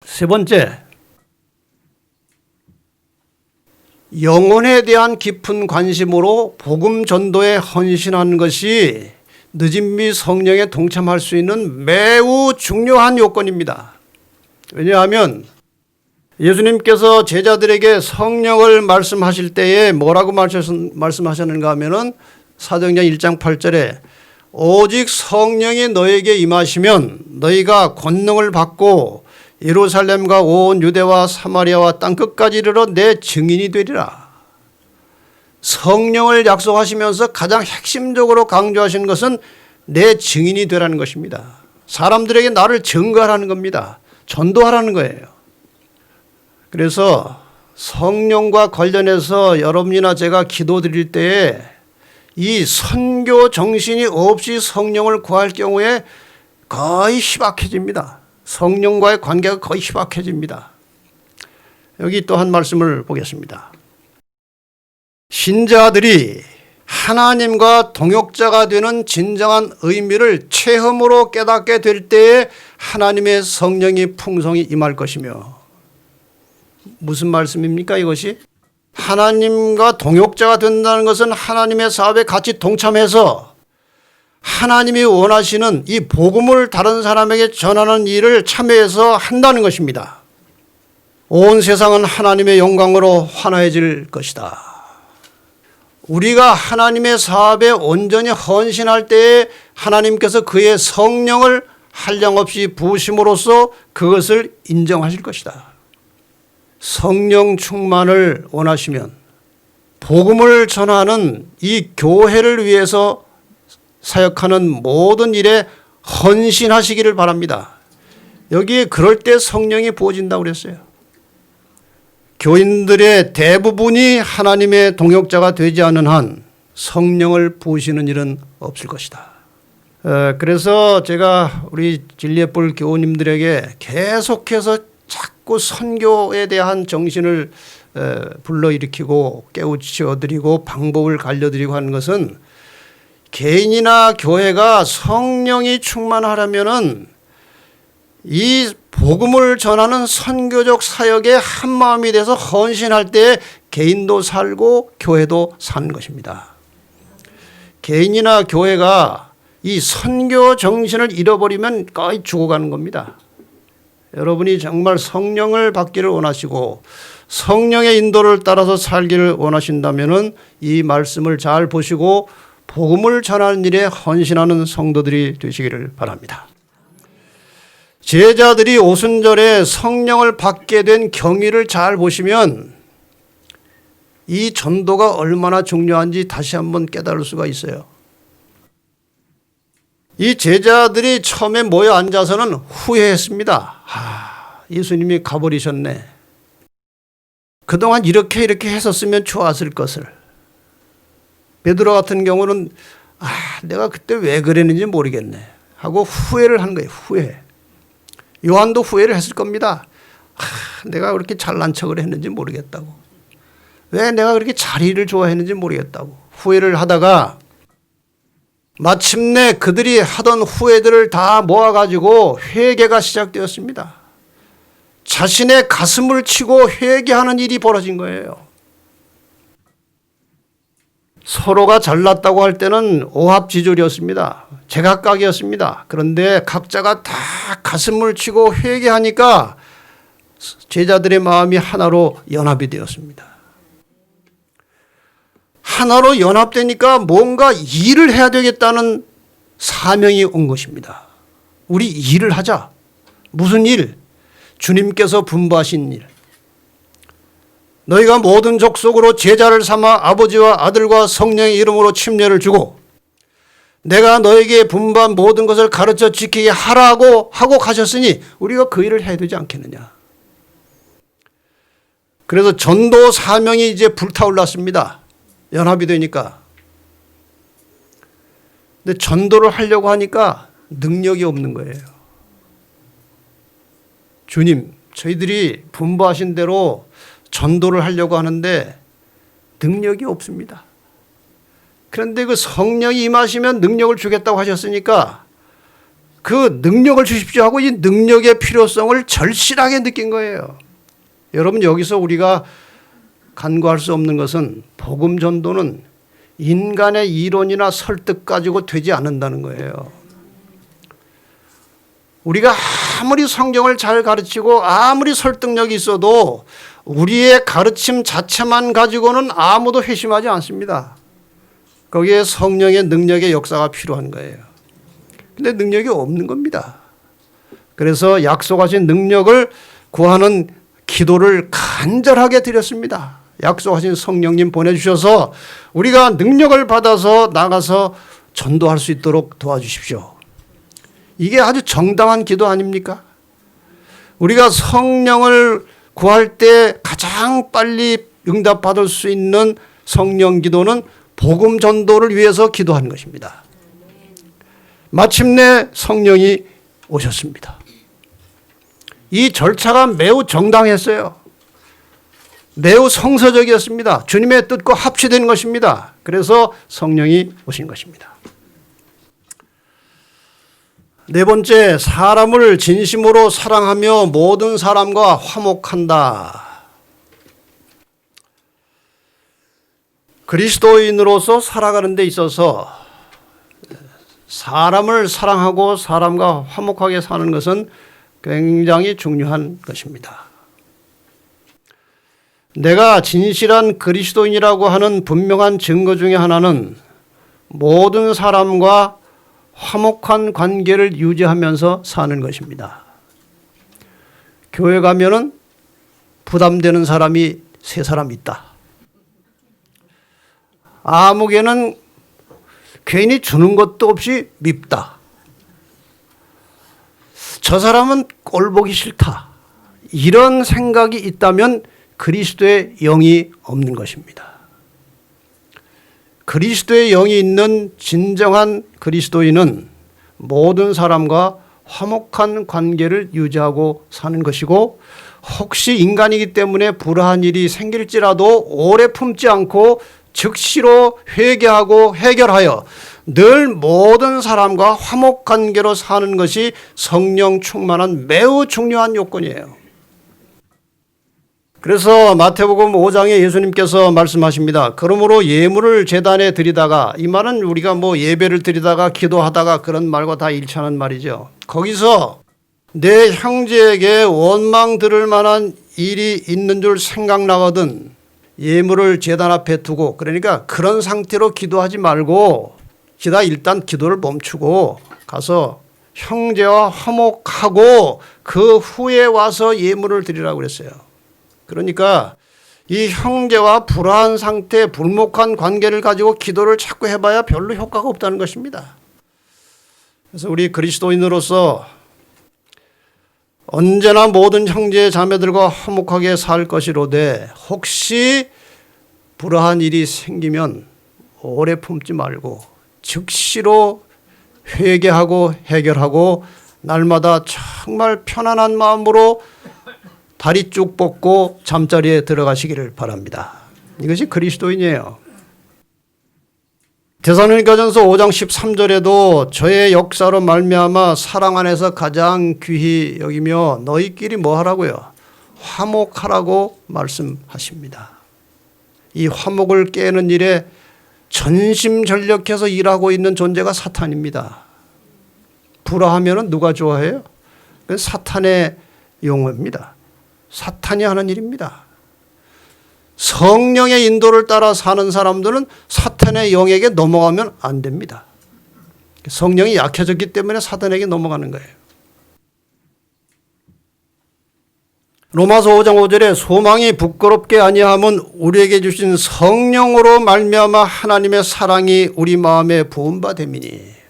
세 번째, 영혼에 대한 깊은 관심으로 복음 전도에 헌신한 것이 늦은비 성령에 동참할 수 있는 매우 중요한 요건입니다. 왜냐하면 예수님께서 제자들에게 성령을 말씀하실 때에 뭐라고 말씀하셨는가 하면은 사도행전 1장 8절에 오직 성령이 너에게 임하시면 너희가 권능을 받고 예루살렘과 온 유대와 사마리아와 땅끝까지 이르러 내 증인이 되리라. 성령을 약속하시면서 가장 핵심적으로 강조하신 것은 내 증인이 되라는 것입니다. 사람들에게 나를 증거하라는 겁니다. 전도하라는 거예요. 그래서 성령과 관련해서 여러분이나 제가 기도드릴 때에 이 선교 정신이 없이 성령을 구할 경우에 거의 희박해집니다. 성령과의 관계가 거의 희박해집니다. 여기 또 한 말씀을 보겠습니다. 신자들이 하나님과 동역자가 되는 진정한 의미를 체험으로 깨닫게 될 때에 하나님의 성령이 풍성히 임할 것이며, 무슨 말씀입니까 이것이? 하나님과 동역자가 된다는 것은 하나님의 사업에 같이 동참해서 하나님이 원하시는 이 복음을 다른 사람에게 전하는 일을 참여해서 한다는 것입니다. 온 세상은 하나님의 영광으로 환호해질 것이다. 우리가 하나님의 사업에 온전히 헌신할 때에 하나님께서 그의 성령을 한량없이 부으심으로써 그것을 인정하실 것이다. 성령 충만을 원하시면 복음을 전하는 이 교회를 위해서 사역하는 모든 일에 헌신하시기를 바랍니다. 여기에 그럴 때 성령이 부어진다고 그랬어요. 교인들의 대부분이 하나님의 동역자가 되지 않은 한 성령을 부으시는 일은 없을 것이다. 그래서 제가 우리 진리의 뿔 교우님들에게 계속해서 자꾸 선교에 대한 정신을 불러일으키고 깨우쳐드리고 방법을 알려드리고 하는 것은, 개인이나 교회가 성령이 충만하려면은 이 복음을 전하는 선교적 사역에 한 마음이 돼서 헌신할 때 개인도 살고 교회도 사는 것입니다. 개인이나 교회가 이 선교 정신을 잃어버리면 거의 죽어가는 겁니다. 여러분이 정말 성령을 받기를 원하시고 성령의 인도를 따라서 살기를 원하신다면은 이 말씀을 잘 보시고 복음을 전하는 일에 헌신하는 성도들이 되시기를 바랍니다. 제자들이 오순절에 성령을 받게 된 경위를 잘 보시면 이 전도가 얼마나 중요한지 다시 한번 깨달을 수가 있어요. 이 제자들이 처음에 모여 앉아서는 후회했습니다. 예수님이 가버리셨네. 그동안 이렇게 했었으면 좋았을 것을. 베드로 같은 경우는 내가 그때 왜 그랬는지 모르겠네 하고 후회를 한 거예요. 후회. 요한도 후회를 했을 겁니다. 내가 그렇게 잘난 척을 했는지 모르겠다고. 왜 내가 그렇게 자리를 좋아했는지 모르겠다고 후회를 하다가 마침내 그들이 하던 후회들을 다 모아가지고 회개가 시작되었습니다. 자신의 가슴을 치고 회개하는 일이 벌어진 거예요. 서로가 잘났다고 할 때는 오합지졸이었습니다. 제각각이었습니다. 그런데 각자가 다 가슴을 치고 회개하니까 제자들의 마음이 하나로 연합이 되었습니다. 하나로 연합되니까 뭔가 일을 해야 되겠다는 사명이 온 것입니다. 우리 일을 하자. 무슨 일? 주님께서 분부하신 일. 너희가 모든 족속으로 제자를 삼아 아버지와 아들과 성령의 이름으로 침례를 주고 내가 너에게 분부한 모든 것을 가르쳐 지키게 하라고 하고 가셨으니 우리가 그 일을 해야 되지 않겠느냐. 그래서 전도 사명이 이제 불타올랐습니다. 연합이 되니까. 근데 전도를 하려고 하니까 능력이 없는 거예요. 주님, 저희들이 분부하신 대로 전도를 하려고 하는데 능력이 없습니다. 그런데 그 성령이 임하시면 능력을 주겠다고 하셨으니까 그 능력을 주십시오 하고 이 능력의 필요성을 절실하게 느낀 거예요. 여러분, 여기서 우리가 간과할 수 없는 것은 복음 전도는 인간의 이론이나 설득 가지고 되지 않는다는 거예요. 우리가 아무리 성경을 잘 가르치고 아무리 설득력이 있어도 우리의 가르침 자체만 가지고는 아무도 회심하지 않습니다. 거기에 성령의 능력의 역사가 필요한 거예요. 근데 능력이 없는 겁니다. 그래서 약속하신 능력을 구하는 기도를 간절하게 드렸습니다. 약속하신 성령님 보내주셔서 우리가 능력을 받아서 나가서 전도할 수 있도록 도와주십시오. 이게 아주 정당한 기도 아닙니까? 우리가 성령을 구할 때 가장 빨리 응답받을 수 있는 성령 기도는 복음 전도를 위해서 기도하는 것입니다. 마침내 성령이 오셨습니다. 이 절차가 매우 정당했어요. 매우 성서적이었습니다. 주님의 뜻과 합치된 것입니다. 그래서 성령이 오신 것입니다. 네 번째, 사람을 진심으로 사랑하며 모든 사람과 화목한다. 그리스도인으로서 살아가는 데 있어서 사람을 사랑하고 사람과 화목하게 사는 것은 굉장히 중요한 것입니다. 내가 진실한 그리스도인이라고 하는 분명한 증거 중에 하나는 모든 사람과 화목한 관계를 유지하면서 사는 것입니다. 교회 가면은 부담되는 사람이 세 사람 있다. 아무개는 괜히 주는 것도 없이 밉다. 저 사람은 꼴 보기 싫다. 이런 생각이 있다면 그리스도의 영이 없는 것입니다. 그리스도의 영이 있는 진정한 그리스도인은 모든 사람과 화목한 관계를 유지하고 사는 것이고, 혹시 인간이기 때문에 불화한 일이 생길지라도 오래 품지 않고 즉시로 회개하고 해결하여 늘 모든 사람과 화목 관계로 사는 것이 성령 충만한 매우 중요한 요건이에요. 그래서 마태복음 5장에 예수님께서 말씀하십니다. 그러므로 예물을 제단에 드리다가, 이 말은 우리가 예배를 드리다가 기도하다가 그런 말과 다 일치하는 말이죠. 거기서 내 형제에게 원망 들을 만한 일이 있는 줄 생각나거든 예물을 제단 앞에 두고, 그러니까 그런 상태로 기도하지 말고 일단 기도를 멈추고 가서 형제와 화목하고 그 후에 와서 예물을 드리라고 그랬어요. 그러니까 이 형제와 불화한 상태, 불목한 관계를 가지고 기도를 자꾸 해봐야 별로 효과가 없다는 것입니다. 그래서 우리 그리스도인으로서 언제나 모든 형제 자매들과 화목하게 살 것이로되 혹시 불화한 일이 생기면 오래 품지 말고 즉시로 회개하고 해결하고 날마다 정말 편안한 마음으로 다리 쭉 뻗고 잠자리에 들어가시기를 바랍니다. 이것이 그리스도인이에요. 데살로니가전서 5장 13절에도 저의 역사로 말미암아 사랑 안에서 가장 귀히 여기며 너희끼리 뭐 하라고요? 화목하라고 말씀하십니다. 이 화목을 깨는 일에 전심전력해서 일하고 있는 존재가 사탄입니다. 불화하면 누가 좋아해요? 그건 사탄의 용어입니다. 사탄이 하는 일입니다. 성령의 인도를 따라 사는 사람들은 사탄의 영에게 넘어가면 안 됩니다. 성령이 약해졌기 때문에 사탄에게 넘어가는 거예요. 로마서 5장 5절에 소망이 부끄럽게 아니함은 우리에게 주신 성령으로 말미암아 하나님의 사랑이 우리 마음에 부은 바 됨이니.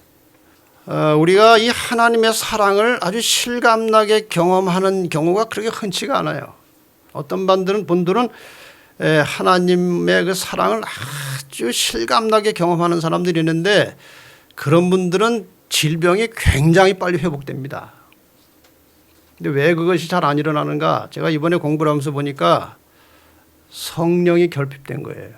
우리가 이 하나님의 사랑을 아주 실감나게 경험하는 경우가 그렇게 흔치가 않아요. 어떤 분들은 하나님의 그 사랑을 아주 실감나게 경험하는 사람들이 있는데 그런 분들은 질병이 굉장히 빨리 회복됩니다. 근데 왜 그것이 잘 안 일어나는가? 제가 이번에 공부를 하면서 보니까 성령이 결핍된 거예요.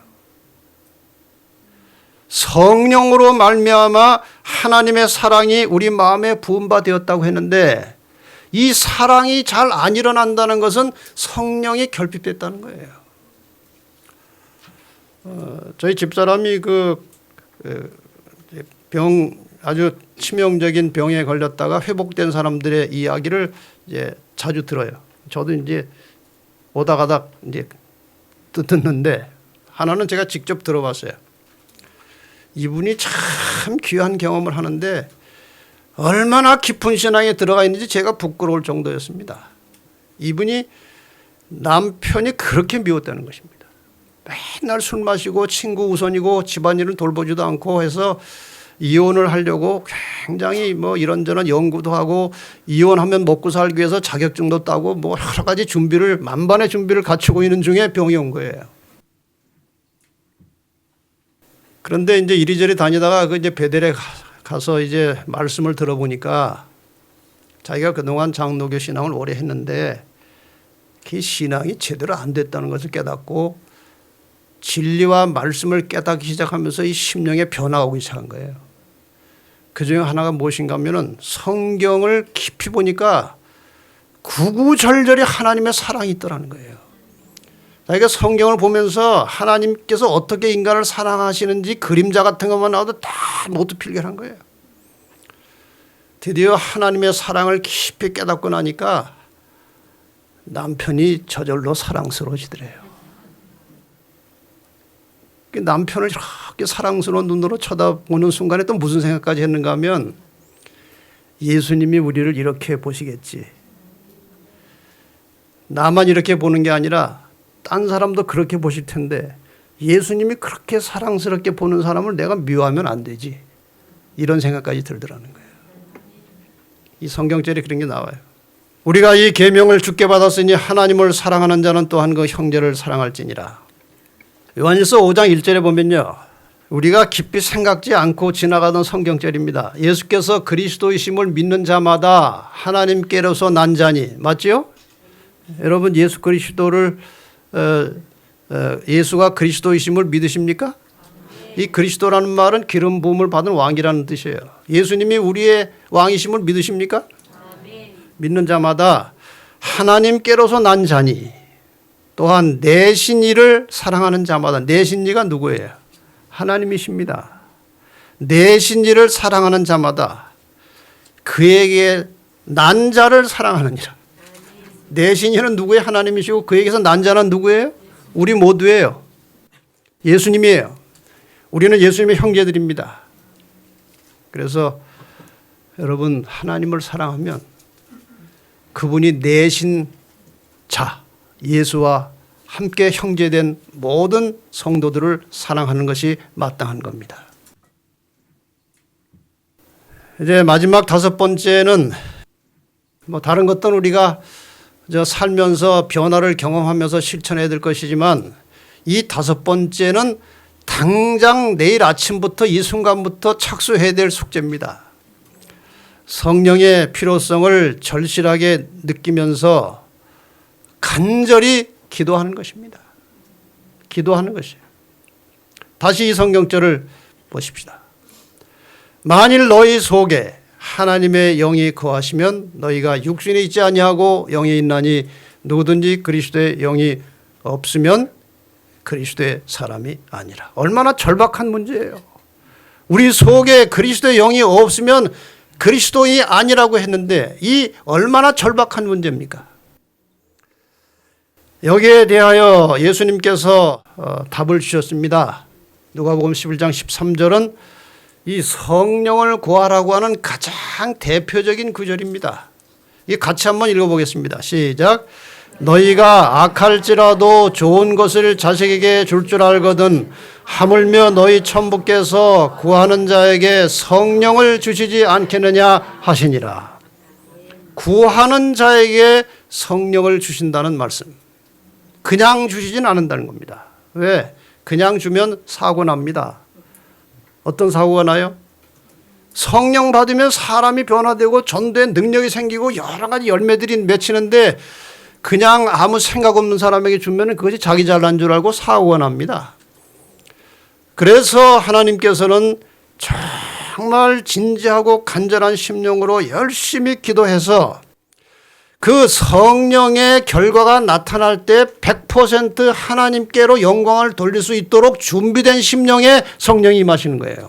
성령으로 말미암아 하나님의 사랑이 우리 마음에 부음받았다고 했는데 이 사랑이 잘 안 일어난다는 것은 성령이 결핍됐다는 거예요. 저희 집사람이 아주 치명적인 병에 걸렸다가 회복된 사람들의 이야기를 이제 자주 들어요. 저도 이제 오다 가다 이제 듣는데 하나는 제가 직접 들어봤어요. 이분이 참 귀한 경험을 하는데 얼마나 깊은 신앙에 들어가 있는지 제가 부끄러울 정도였습니다. 이분이 남편이 그렇게 미웠다는 것입니다. 맨날 술 마시고 친구 우선이고 집안일은 돌보지도 않고 해서 이혼을 하려고 굉장히 이런저런 연구도 하고 이혼하면 먹고 살기 위해서 자격증도 따고 여러 가지 만반의 준비를 갖추고 있는 중에 병이 온 거예요. 그런데 이제 이리저리 다니다가 이제 베델에 가서 이제 말씀을 들어보니까 자기가 그동안 장로교 신앙을 오래 했는데 그 신앙이 제대로 안 됐다는 것을 깨닫고 진리와 말씀을 깨닫기 시작하면서 이 심령의 변화가 오기 시작한 거예요. 그 중에 하나가 무엇인가 하면은 성경을 깊이 보니까 구구절절히 하나님의 사랑이 있더라는 거예요. 자기가 성경을 보면서 하나님께서 어떻게 인간을 사랑하시는지 그림자 같은 것만 나와도 다 모두 필결한 거예요. 드디어 하나님의 사랑을 깊이 깨닫고 나니까 남편이 저절로 사랑스러워지더래요. 남편을 이렇게 사랑스러운 눈으로 쳐다보는 순간에 또 무슨 생각까지 했는가 하면 예수님이 우리를 이렇게 보시겠지. 나만 이렇게 보는 게 아니라 딴 사람도 그렇게 보실 텐데 예수님이 그렇게 사랑스럽게 보는 사람을 내가 미워하면 안 되지. 이런 생각까지 들더라는 거예요. 이 성경절에 그런 게 나와요. 우리가 이 계명을 주께 받았으니 하나님을 사랑하는 자는 또한 그 형제를 사랑할지니라. 요한일서 5장 1절에 보면요. 우리가 깊이 생각지 않고 지나가던 성경절입니다. 예수께서 그리스도이심을 믿는 자마다 하나님께로서 난 자니. 맞죠? 여러분 예수 그리스도를 예수가 그리스도이심을 믿으십니까? 이 그리스도라는 말은 기름 부음을 받은 왕이라는 뜻이에요. 예수님이 우리의 왕이심을 믿으십니까? 믿는 자마다 하나님께로서 난 자니 또한 내신 이를 사랑하는 자마다. 내신 이가 누구예요? 하나님이십니다. 내신 이를 사랑하는 자마다 그에게 난 자를 사랑하느니라. 내신 이는 누구예요? 하나님이시고 그에게서 난 자는 누구예요? 우리 모두예요. 예수님이에요. 우리는 예수님의 형제들입니다. 그래서 여러분 하나님을 사랑하면 그분이 내신 자 예수와 함께 형제된 모든 성도들을 사랑하는 것이 마땅한 겁니다. 이제 마지막 5번째는 다른 것들은 우리가 살면서 변화를 경험하면서 실천해야 될 것이지만 이 5번째는 당장 내일 아침부터 이 순간부터 착수해야 될 숙제입니다. 성령의 필요성을 절실하게 느끼면서 간절히 기도하는 것입니다. 기도하는 것이에요. 다시 이 성경절을 보십시다. 만일 너희 속에 하나님의 영이 거하시면 너희가 육신에 있지 아니하고 영에 있나니 누구든지 그리스도의 영이 없으면 그리스도의 사람이 아니라. 얼마나 절박한 문제예요. 우리 속에 그리스도의 영이 없으면 그리스도인이 아니라고 했는데 이 얼마나 절박한 문제입니까? 여기에 대하여 예수님께서 답을 주셨습니다. 누가복음 11장 13절은 이 성령을 구하라고 하는 가장 대표적인 구절입니다. 이 같이 한번 읽어보겠습니다. 시작. 너희가 악할지라도 좋은 것을 자식에게 줄 줄 알거든 하물며 너희 천부께서 구하는 자에게 성령을 주시지 않겠느냐 하시니라. 구하는 자에게 성령을 주신다는 말씀. 그냥 주시진 않는다는 겁니다. 왜? 그냥 주면 사고 납니다. 어떤 사고가 나요? 성령 받으면 사람이 변화되고 전도의 능력이 생기고 여러 가지 열매들이 맺히는데 그냥 아무 생각 없는 사람에게 주면 그것이 자기 잘난 줄 알고 사고가 납니다. 그래서 하나님께서는 정말 진지하고 간절한 심령으로 열심히 기도해서 그 성령의 결과가 나타날 때 100% 하나님께로 영광을 돌릴 수 있도록 준비된 심령에 성령이 임하시는 거예요.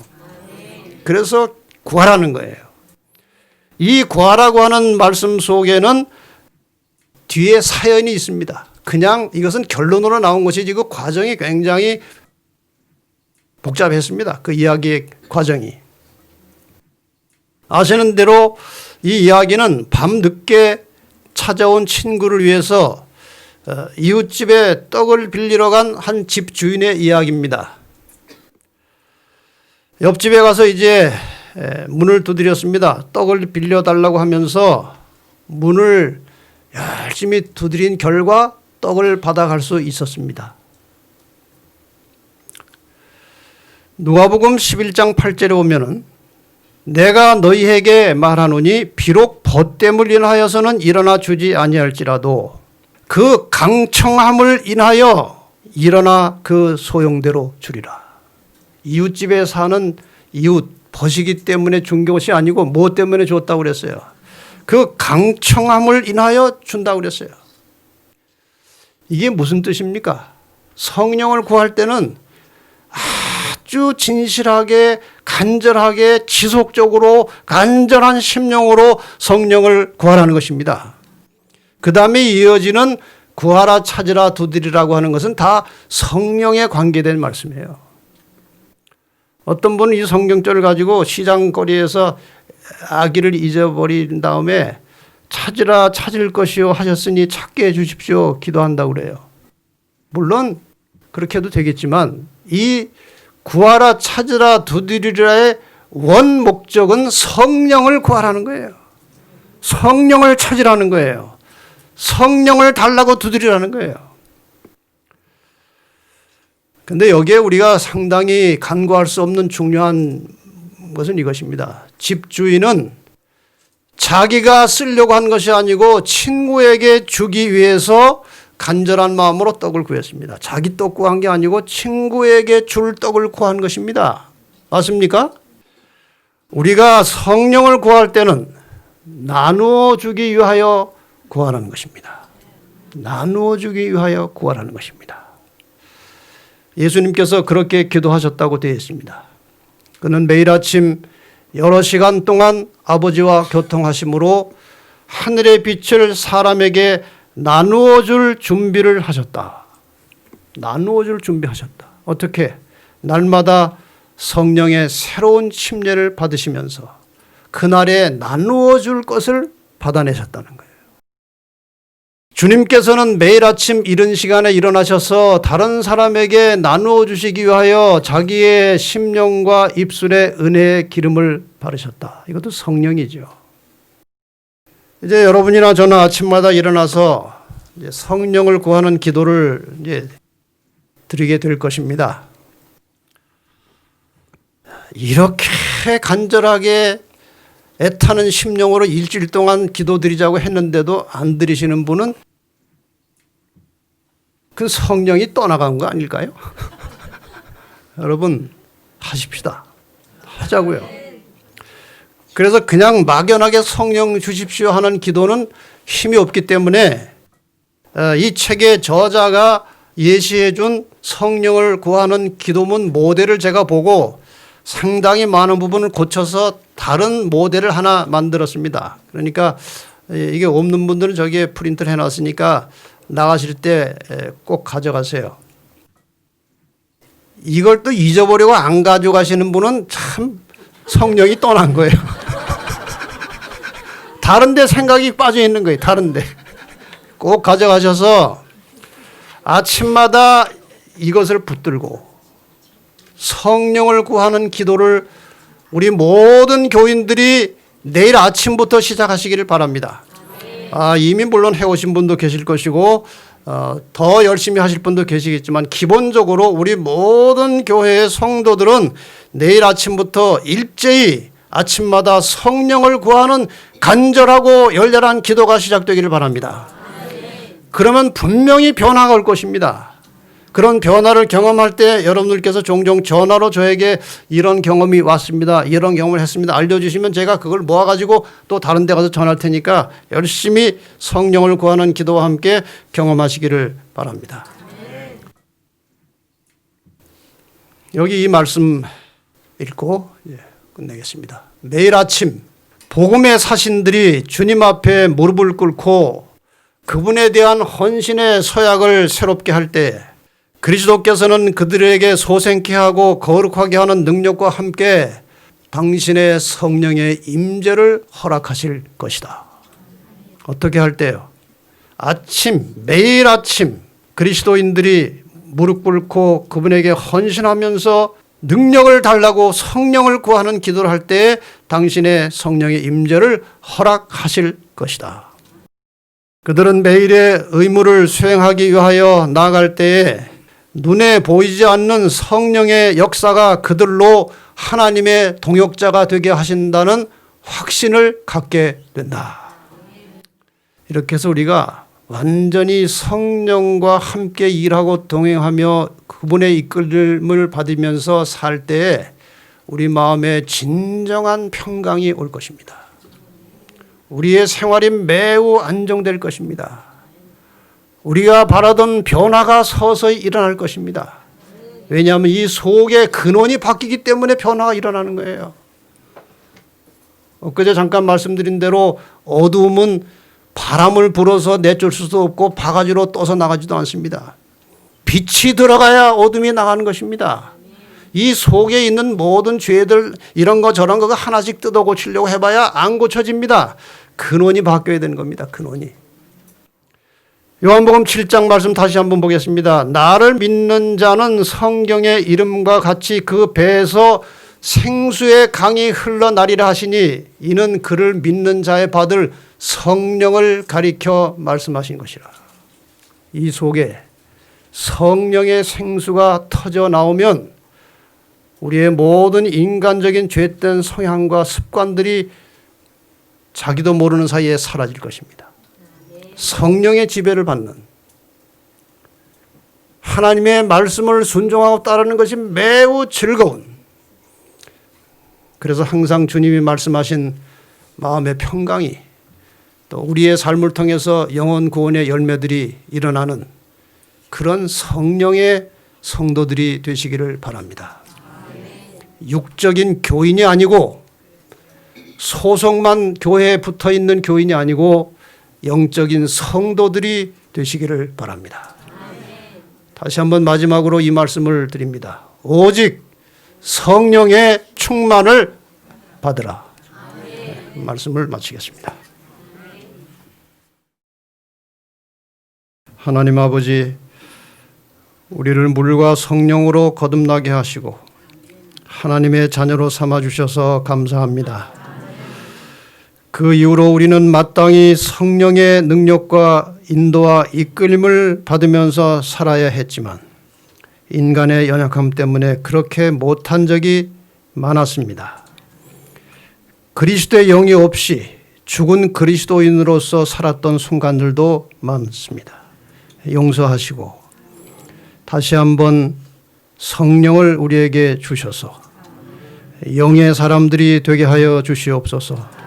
그래서 구하라는 거예요. 이 구하라고 하는 말씀 속에는 뒤에 사연이 있습니다. 그냥 이것은 결론으로 나온 것이지 그 과정이 굉장히 복잡했습니다. 그 이야기의 과정이. 아시는 대로 이 이야기는 밤늦게 찾아온 친구를 위해서 이웃집에 떡을 빌리러 간 한 집 주인의 이야기입니다. 옆집에 가서 이제 문을 두드렸습니다. 떡을 빌려달라고 하면서 문을 열심히 두드린 결과 떡을 받아갈 수 있었습니다. 누가복음 11장 8절에 보면은 내가 너희에게 말하노니 비록 벗됨을 인하여서는 일어나 주지 아니할지라도 그 강청함을 인하여 일어나 그 소용대로 주리라. 이웃집에 사는 이웃 벗이기 때문에 준 것이 아니고 뭐 때문에 줬다고 그랬어요? 그 강청함을 인하여 준다고 그랬어요. 이게 무슨 뜻입니까? 성령을 구할 때는 아주 진실하게 간절하게 지속적으로 간절한 심령으로 성령을 구하라는 것입니다. 그 다음에 이어지는 구하라 찾으라 두드리라고 하는 것은 다 성령에 관계된 말씀이에요. 어떤 분은 이 성경절을 가지고 시장거리에서 아기를 잊어버린 다음에 찾으라 찾을 것이요 하셨으니 찾게 해주십시오 기도한다고 그래요. 물론 그렇게 해도 되겠지만 이 구하라 찾으라 두드리라의 원 목적은 성령을 구하라는 거예요. 성령을 찾으라는 거예요. 성령을 달라고 두드리라는 거예요. 그런데 여기에 우리가 상당히 간과할 수 없는 중요한 것은 이것입니다. 집주인은 자기가 쓰려고 한 것이 아니고 친구에게 주기 위해서 간절한 마음으로 떡을 구했습니다. 자기 떡 구한 게 아니고 친구에게 줄 떡을 구한 것입니다. 맞습니까? 우리가 성령을 구할 때는 나누어 주기 위하여 구하라는 것입니다. 나누어 주기 위하여 구하라는 것입니다. 예수님께서 그렇게 기도하셨다고 되어 있습니다. 그는 매일 아침 여러 시간 동안 아버지와 교통하심으로 하늘의 빛을 사람에게 나누어 줄 준비를 하셨다. 나누어 줄 준비하셨다. 어떻게? 날마다 성령의 새로운 침례를 받으시면서 그날에 나누어 줄 것을 받아내셨다는 거예요. 주님께서는 매일 아침 이른 시간에 일어나셔서 다른 사람에게 나누어 주시기 위하여 자기의 심령과 입술에 은혜의 기름을 바르셨다. 이것도 성령이죠. 이제 여러분이나 저는 아침마다 일어나서 이제 성령을 구하는 기도를 이제 드리게 될 것입니다. 이렇게 간절하게 애타는 심령으로 일주일 동안 기도드리자고 했는데도 안 드리시는 분은 그 성령이 떠나간 거 아닐까요? 여러분 하십시다. 하자고요. 그래서 그냥 막연하게 성령 주십시오 하는 기도는 힘이 없기 때문에 이 책의 저자가 예시해 준 성령을 구하는 기도문 모델을 제가 보고 상당히 많은 부분을 고쳐서 다른 모델을 하나 만들었습니다. 그러니까 이게 없는 분들은 저기에 프린트를 해놨으니까 나가실 때 꼭 가져가세요. 이걸 또 잊어버리고 안 가져가시는 분은 참 성령이 떠난 거예요. 다른 데 생각이 빠져 있는 거예요. 다른 데. 꼭 가져가셔서 아침마다 이것을 붙들고 성령을 구하는 기도를 우리 모든 교인들이 내일 아침부터 시작하시기를 바랍니다. 이미 물론 해오신 분도 계실 것이고 더 열심히 하실 분도 계시겠지만 기본적으로 우리 모든 교회의 성도들은 내일 아침부터 일제히 아침마다 성령을 구하는 간절하고 열렬한 기도가 시작되기를 바랍니다. 그러면 분명히 변화가 올 것입니다. 그런 변화를 경험할 때 여러분들께서 종종 전화로 저에게 이런 경험이 왔습니다. 이런 경험을 했습니다. 알려주시면 제가 그걸 모아가지고 또 다른 데 가서 전할 테니까 열심히 성령을 구하는 기도와 함께 경험하시기를 바랍니다. 여기 이 말씀 읽고 끝내겠습니다. 매일 아침 복음의 사신들이 주님 앞에 무릎을 꿇고 그분에 대한 헌신의 서약을 새롭게 할 때 그리스도께서는 그들에게 소생케 하고 거룩하게 하는 능력과 함께 당신의 성령의 임재를 허락하실 것이다. 어떻게 할 때요? 매일 아침 그리스도인들이 무릎 꿇고 그분에게 헌신하면서 능력을 달라고 성령을 구하는 기도를 할 때 당신의 성령의 임재를 허락하실 것이다. 그들은 매일의 의무를 수행하기 위하여 나아갈 때에 눈에 보이지 않는 성령의 역사가 그들로 하나님의 동역자가 되게 하신다는 확신을 갖게 된다. 이렇게 해서 우리가 완전히 성령과 함께 일하고 동행하며 그분의 이끌림을 받으면서 살 때에 우리 마음에 진정한 평강이 올 것입니다. 우리의 생활이 매우 안정될 것입니다. 우리가 바라던 변화가 서서히 일어날 것입니다. 왜냐하면 이 속의 근원이 바뀌기 때문에 변화가 일어나는 거예요. 엊그제 잠깐 말씀드린 대로 어두움은 바람을 불어서 내쫓을 수도 없고 바가지로 떠서 나가지도 않습니다. 빛이 들어가야 어둠이 나가는 것입니다. 이 속에 있는 모든 죄들 이런 거 저런 거 하나씩 뜯어 고치려고 해봐야 안 고쳐집니다. 근원이 바뀌어야 되는 겁니다. 근원이. 요한복음 7장 말씀 다시 한번 보겠습니다. 나를 믿는 자는 성경의 이름과 같이 그 배에서 생수의 강이 흘러나리라 하시니 이는 그를 믿는 자의 받을 성령을 가리켜 말씀하신 것이라. 이 속에 성령의 생수가 터져 나오면 우리의 모든 인간적인 죄된 성향과 습관들이 자기도 모르는 사이에 사라질 것입니다. 성령의 지배를 받는 하나님의 말씀을 순종하고 따르는 것이 매우 즐거운, 그래서 항상 주님이 말씀하신 마음의 평강이 또 우리의 삶을 통해서 영혼 구원의 열매들이 일어나는 그런 성령의 성도들이 되시기를 바랍니다. 육적인 교인이 아니고 소속만 교회에 붙어있는 교인이 아니고 영적인 성도들이 되시기를 바랍니다. 다시 한번 마지막으로 이 말씀을 드립니다. 오직 성령의 충만을 받으라. 말씀을 마치겠습니다. 하나님 아버지, 우리를 물과 성령으로 거듭나게 하시고 하나님의 자녀로 삼아주셔서 감사합니다. 그 이후로 우리는 마땅히 성령의 능력과 인도와 이끌림을 받으면서 살아야 했지만 인간의 연약함 때문에 그렇게 못한 적이 많았습니다. 그리스도의 영이 없이 죽은 그리스도인으로서 살았던 순간들도 많습니다. 용서하시고 다시 한번 성령을 우리에게 주셔서 영의 사람들이 되게 하여 주시옵소서.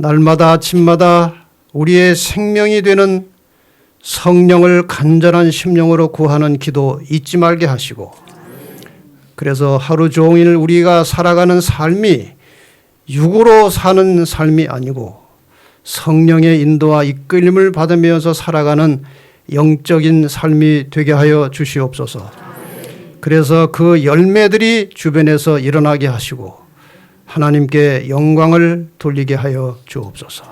날마다 아침마다 우리의 생명이 되는 성령을 간절한 심령으로 구하는 기도 잊지 말게 하시고, 그래서 하루 종일 우리가 살아가는 삶이 육으로 사는 삶이 아니고 성령의 인도와 이끌림을 받으면서 살아가는 영적인 삶이 되게 하여 주시옵소서. 그래서 그 열매들이 주변에서 일어나게 하시고 하나님께 영광을 돌리게 하여 주옵소서.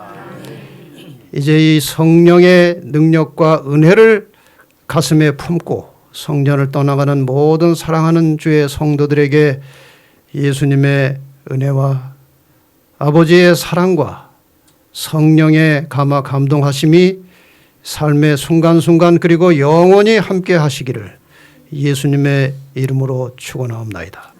이제 이 성령의 능력과 은혜를 가슴에 품고 성전을 떠나가는 모든 사랑하는 주의 성도들에게 예수님의 은혜와 아버지의 사랑과 성령의 감화 감동하심이 삶의 순간순간 그리고 영원히 함께 하시기를 예수님의 이름으로 축원하옵나이다.